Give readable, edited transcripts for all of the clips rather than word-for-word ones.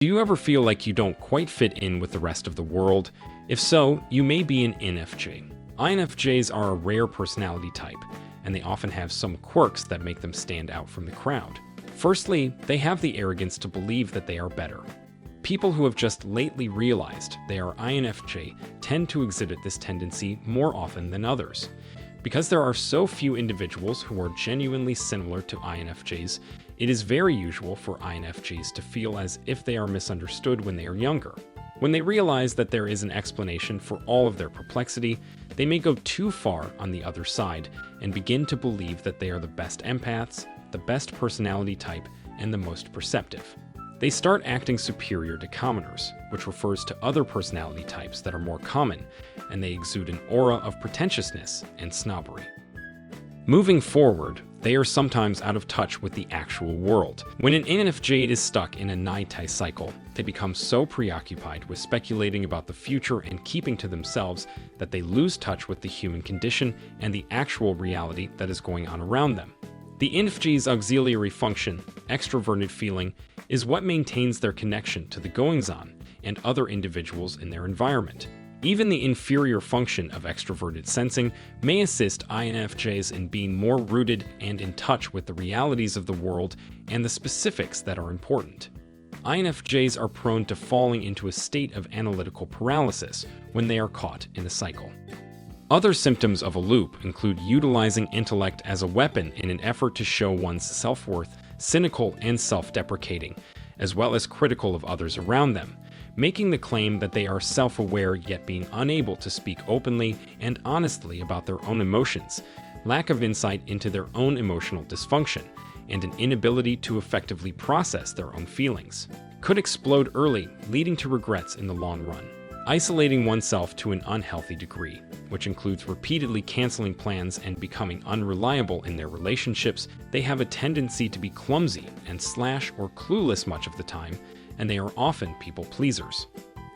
Do you ever feel like you don't quite fit in with the rest of the world? If so, you may be an INFJ. INFJs are a rare personality type, and they often have some quirks that make them stand out from the crowd. Firstly, they have the arrogance to believe that they are better. People who have just lately realized they are INFJ tend to exhibit this tendency more often than others. Because there are so few individuals who are genuinely similar to INFJs, it is very usual for INFJs to feel as if they are misunderstood when they are younger. When they realize that there is an explanation for all of their perplexity, they may go too far on the other side and begin to believe that they are the best empaths, the best personality type, and the most perceptive. They start acting superior to commoners, which refers to other personality types that are more common, and they exude an aura of pretentiousness and snobbery. Moving forward, they are sometimes out of touch with the actual world. When an INFJ is stuck in a nighttime cycle, they become so preoccupied with speculating about the future and keeping to themselves that they lose touch with the human condition and the actual reality that is going on around them. The INFJ's auxiliary function, extroverted feeling, is what maintains their connection to the goings-on and other individuals in their environment. Even the inferior function of extroverted sensing may assist INFJs in being more rooted and in touch with the realities of the world and the specifics that are important. INFJs are prone to falling into a state of analytical paralysis when they are caught in a cycle. Other symptoms of a loop include utilizing intellect as a weapon in an effort to show one's self-worth, cynical and self-deprecating, as well as critical of others around them, making the claim that they are self-aware yet being unable to speak openly and honestly about their own emotions, lack of insight into their own emotional dysfunction, and an inability to effectively process their own feelings. Could explode early, leading to regrets in the long run. Isolating oneself to an unhealthy degree, which includes repeatedly canceling plans and becoming unreliable in their relationships. They have a tendency to be clumsy and slash or clueless much of the time, and they are often people pleasers.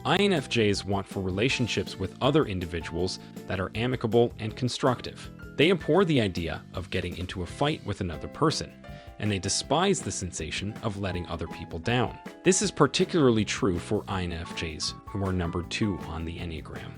INFJs want for relationships with other individuals that are amicable and constructive. They abhor the idea of getting into a fight with another person, and they despise the sensation of letting other people down. This is particularly true for INFJs, who are number 2 on the Enneagram.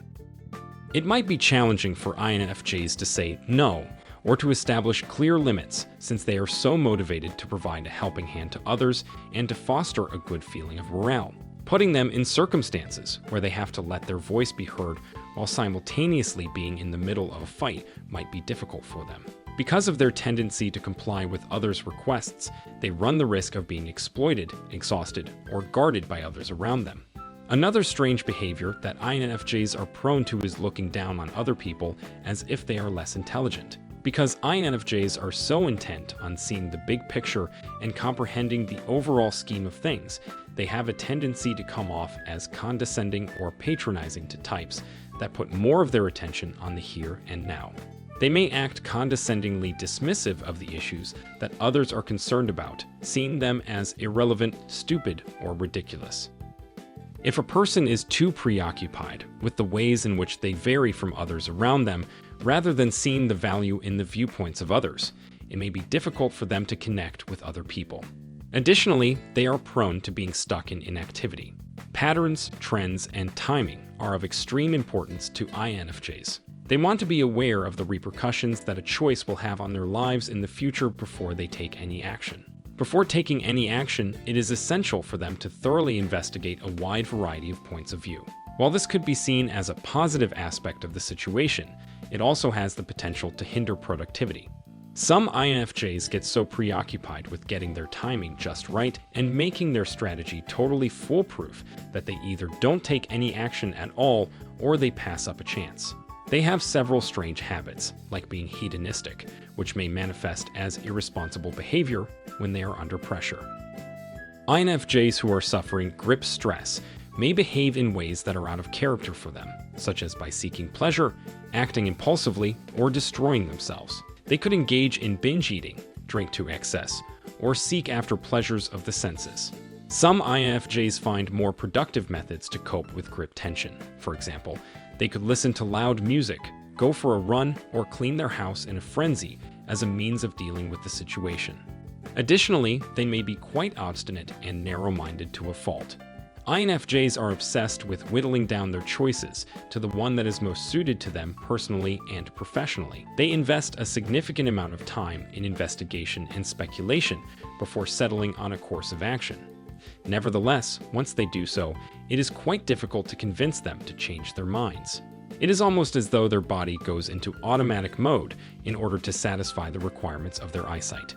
It might be challenging for INFJs to say no, or to establish clear limits, since they are so motivated to provide a helping hand to others and to foster a good feeling of morale. Putting them in circumstances where they have to let their voice be heard while simultaneously being in the middle of a fight might be difficult for them. Because of their tendency to comply with others' requests, they run the risk of being exploited, exhausted, or guarded by others around them. Another strange behavior that INFJs are prone to is looking down on other people as if they are less intelligent. Because INFJs are so intent on seeing the big picture and comprehending the overall scheme of things, they have a tendency to come off as condescending or patronizing to types that put more of their attention on the here and now. They may act condescendingly dismissive of the issues that others are concerned about, seeing them as irrelevant, stupid, or ridiculous. If a person is too preoccupied with the ways in which they vary from others around them, rather than seeing the value in the viewpoints of others, it may be difficult for them to connect with other people. Additionally, they are prone to being stuck in inactivity. Patterns, trends, and timing are of extreme importance to INFJs. They want to be aware of the repercussions that a choice will have on their lives in the future before they take any action. Before taking any action, it is essential for them to thoroughly investigate a wide variety of points of view. While this could be seen as a positive aspect of the situation, it also has the potential to hinder productivity. Some INFJs get so preoccupied with getting their timing just right and making their strategy totally foolproof that they either don't take any action at all or they pass up a chance. They have several strange habits, like being hedonistic, which may manifest as irresponsible behavior when they are under pressure. INFJs who are suffering grip stress may behave in ways that are out of character for them, such as by seeking pleasure, acting impulsively, or destroying themselves. They could engage in binge eating, drink to excess, or seek after pleasures of the senses. Some INFJs find more productive methods to cope with grip tension. For example, they could listen to loud music, go for a run, or clean their house in a frenzy as a means of dealing with the situation. Additionally, they may be quite obstinate and narrow-minded to a fault. INFJs are obsessed with whittling down their choices to the one that is most suited to them personally and professionally. They invest a significant amount of time in investigation and speculation before settling on a course of action. Nevertheless, once they do so, it is quite difficult to convince them to change their minds. It is almost as though their body goes into automatic mode in order to satisfy the requirements of their eyesight.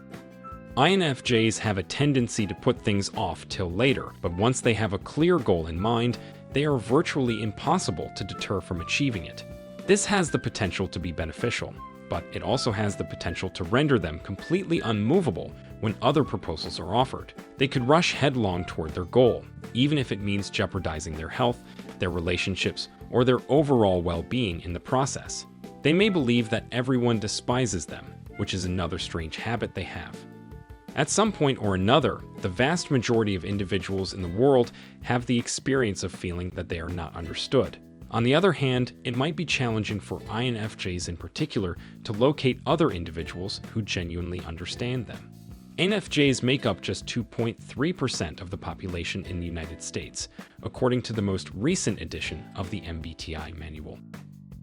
INFJs have a tendency to put things off till later, but once they have a clear goal in mind, they are virtually impossible to deter from achieving it. This has the potential to be beneficial, but it also has the potential to render them completely unmovable when other proposals are offered. They could rush headlong toward their goal, even if it means jeopardizing their health, their relationships, or their overall well-being in the process. They may believe that everyone despises them, which is another strange habit they have. At some point or another, the vast majority of individuals in the world have the experience of feeling that they are not understood. On the other hand, it might be challenging for INFJs in particular to locate other individuals who genuinely understand them. INFJs make up just 2.3% of the population in the United States, according to the most recent edition of the MBTI manual.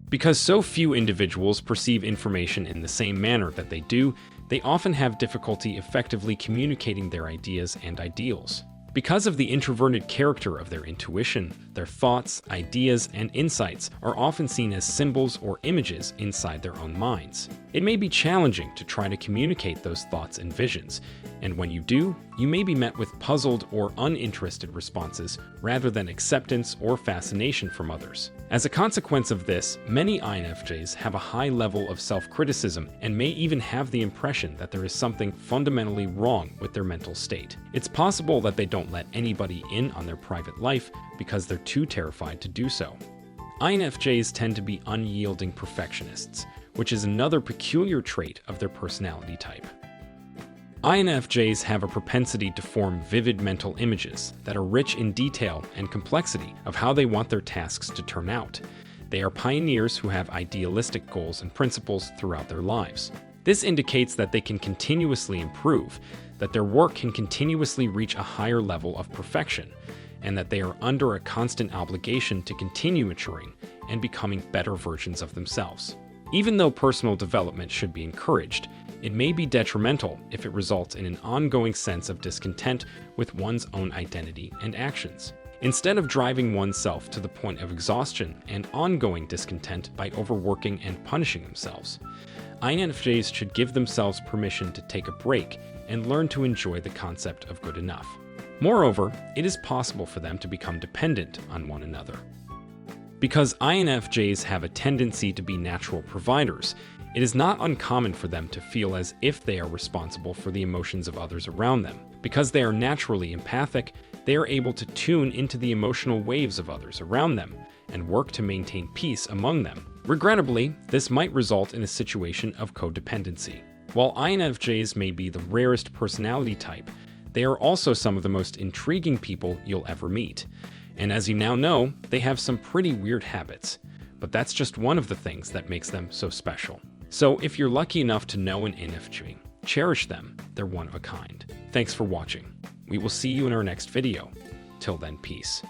Because so few individuals perceive information in the same manner that they do, they often have difficulty effectively communicating their ideas and ideals. Because of the introverted character of their intuition, their thoughts, ideas, and insights are often seen as symbols or images inside their own minds. It may be challenging to try to communicate those thoughts and visions, and when you do, you may be met with puzzled or uninterested responses rather than acceptance or fascination from others. As a consequence of this, many INFJs have a high level of self-criticism and may even have the impression that there is something fundamentally wrong with their mental state. It's possible that they don't let anybody in on their private life because they're too terrified to do so. INFJs tend to be unyielding perfectionists, which is another peculiar trait of their personality type. INFJs have a propensity to form vivid mental images that are rich in detail and complexity of how they want their tasks to turn out. They are pioneers who have idealistic goals and principles throughout their lives. This indicates that they can continuously improve, that their work can continuously reach a higher level of perfection, and that they are under a constant obligation to continue maturing and becoming better versions of themselves. Even though personal development should be encouraged, it may be detrimental if it results in an ongoing sense of discontent with one's own identity and actions. Instead of driving oneself to the point of exhaustion and ongoing discontent by overworking and punishing themselves, INFJs should give themselves permission to take a break and learn to enjoy the concept of good enough. Moreover, it is possible for them to become dependent on one another. Because INFJs have a tendency to be natural providers, it is not uncommon for them to feel as if they are responsible for the emotions of others around them. Because they are naturally empathic, they are able to tune into the emotional waves of others around them and work to maintain peace among them. Regrettably, this might result in a situation of codependency. While INFJs may be the rarest personality type, they are also some of the most intriguing people you'll ever meet. And as you now know, they have some pretty weird habits. But that's just one of the things that makes them so special. So if you're lucky enough to know an INFJ, cherish them. They're one of a kind. Thanks for watching. We will see you in our next video. Till then, peace.